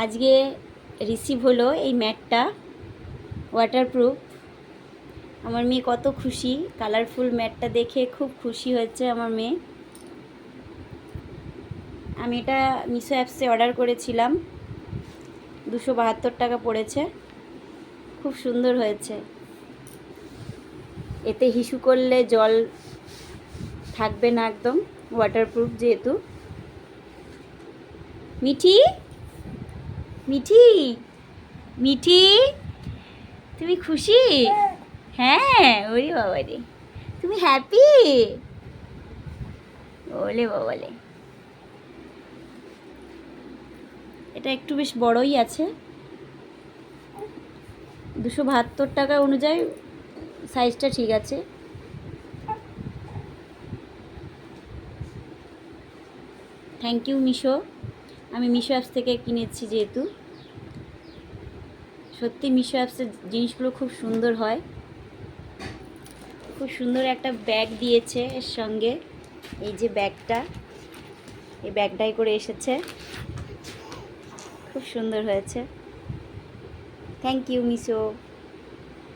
আজকে রিসিভ হলো এই ম্যাটটা, ওয়াটারপ্রুফ। আমার মেয়ে কত খুশি, কালারফুল ম্যাটটা দেখে খুব খুশি হয়েছে আমার মেয়ে। আমি এটা মিশো অ্যাপসে অর্ডার করেছিলাম, 272 টাকা পড়েছে। খুব সুন্দর হয়েছে। এতে হিসু করলে জল থাকবে না, একদম ওয়াটারপ্রুফ যেহেতু। মিঠি, মিঠি, মিঠি, তুমি খুশি? হ্যাঁ, ওরে বাবা রে, তুমি হ্যাপি? ওলে বাবালে, এটা একটু বেশ বড়ই আছে। 272 টাকা অনুযায়ী সাইজটা ঠিক আছে। Thank you Meesho. আমি মিশো অ্যাপস থেকে কিনেছি যেহেতু। সত্যি মিশো অ্যাপসের জিনিসগুলো খুব সুন্দর হয়। খুব সুন্দর একটা ব্যাগ দিয়েছে এর সঙ্গে। এই যে ব্যাগটা, এই ব্যাগটাই করে এসেছে, খুব সুন্দর হয়েছে। Thank you Meesho.